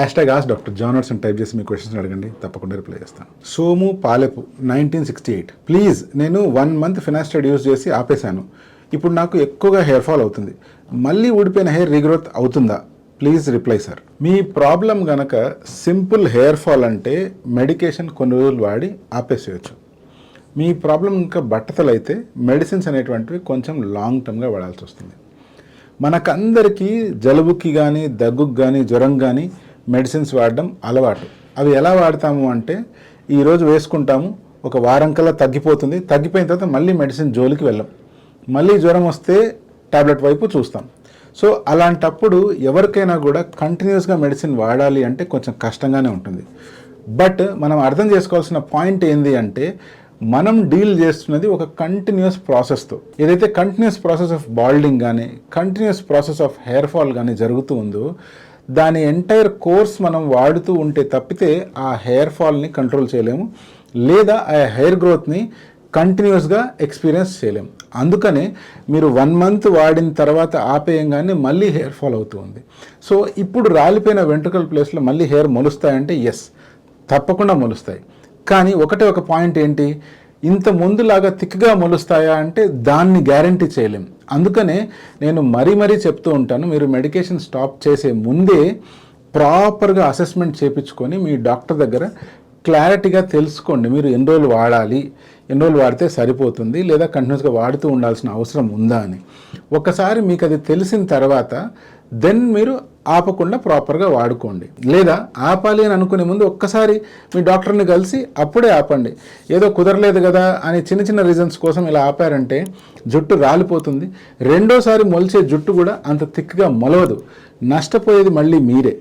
#ask Dr. John Watson type చేసి మీ questions అడగండి, తప్పకుండా రిప్లై చేస్తాను. సోము పాలెపు 1968. ప్లీజ్, నేను 1 month ఫినాస్టైడ్ యూజ్ చేసి ఆపేశాను. ఇప్పుడు నాకు ఎక్కువగా హెయిర్ ఫాల్ అవుతుంది. మళ్ళీ ఊడిపోయిన హెయిర్ రీగ్రోత్ అవుతుందా? Please reply sir. Me problem గనక సింపుల్ హెయిర్ ఫాల్ అంటే మెడికేషన్ కొన్ని రోజులు వాడి ఆపేసేయచ్చు. మీ ప్రాబ్లం ఇంకా బట్టతలు అయితే మెడిసిన్స్ అనేటువంటివి కొంచెం లాంగ్ టర్మ్గా వాడాల్సి వస్తుంది. మనకందరికీ జలుబుకి కానీ దగ్గుకి కానీ జ్వరం కానీ మెడిసిన్స్ వాడడం అలవాటు. అవి ఎలా వాడతాము అంటే ఈరోజు వేసుకుంటాము, ఒక వారం కల్లా తగ్గిపోతుంది, తగ్గిపోయిన తర్వాత మళ్ళీ మెడిసిన్ జోలికి వెళ్ళం, మళ్ళీ జ్వరం వస్తే టాబ్లెట్ వైపు చూస్తాం. సో అలాంటప్పుడు ఎవరికైనా కూడా కంటిన్యూస్గా మెడిసిన్ వాడాలి అంటే కొంచెం కష్టంగానే ఉంటుంది. బట్ మనం అర్థం చేసుకోవాల్సిన పాయింట్ ఏంది అంటే మనం డీల్ చేస్తున్నది ఒక కంటిన్యూస్ ప్రాసెస్తో. ఏదైతే కంటిన్యూస్ ప్రాసెస్ ఆఫ్ బాల్డింగ్ కానీ continuous process of hair fall కానీ జరుగుతూ ఉందో దాని ఎంటైర్ కోర్స్ మనం వాడుతూ ఉంటే తప్పితే ఆ హెయిర్ ఫాల్ని కంట్రోల్ చేయలేము, లేదా ఆ హెయిర్ గ్రోత్ని కంటిన్యూస్గా ఎక్స్పీరియన్స్ చేయలేము. అందుకనే మీరు 1 month వాడిన తర్వాత ఆపేయంగానే మళ్ళీ హెయిర్ ఫాల్ అవుతూ ఉంది. సో ఇప్పుడు రాలిపోయిన వెంట్రుకల ప్లేస్లో మళ్ళీ హెయిర్ మొలుస్తాయంటే ఎస్, తప్పకుండా మొలుస్తాయి. కానీ ఒక పాయింట్ ఏంటి, ఇంత ముందులాగా థిక్గా మొలుస్తాయా అంటే దాన్ని గ్యారంటీ చేయలేం. అందుకనే నేను మరీ చెప్తూ ఉంటాను, మీరు మెడికేషన్ స్టాప్ చేసే ముందే ప్రాపర్గా అసెస్మెంట్ చేయించుకొని మీ డాక్టర్ దగ్గర క్లారిటీగా తెలుసుకోండి మీరు ఎన్ని రోజులు వాడాలి, ఎన్ని రోజులు వాడితే సరిపోతుంది, లేదా కంటిన్యూస్గా వాడుతూ ఉండాల్సిన అవసరం ఉందా అని. ఒకసారి మీకు అది తెలిసిన తర్వాత దెన్ మీరు ఆపకుండా ప్రాపర్గా వాడుకోండి. లేదా ఆపాలి అని అనుకునే ముందు ఒక్కసారి మీ డాక్టర్ని కలిసి అప్పుడే ఆపండి. ఏదో కుదరలేదు కదా అని చిన్న రీజన్స్ కోసం ఇలా ఆపారంటే జుట్టు రాలిపోతుంది. రెండోసారి మొలిచే జుట్టు కూడా అంత థిక్గా మొలవదు. నష్టపోయేది మళ్ళీ మీరే.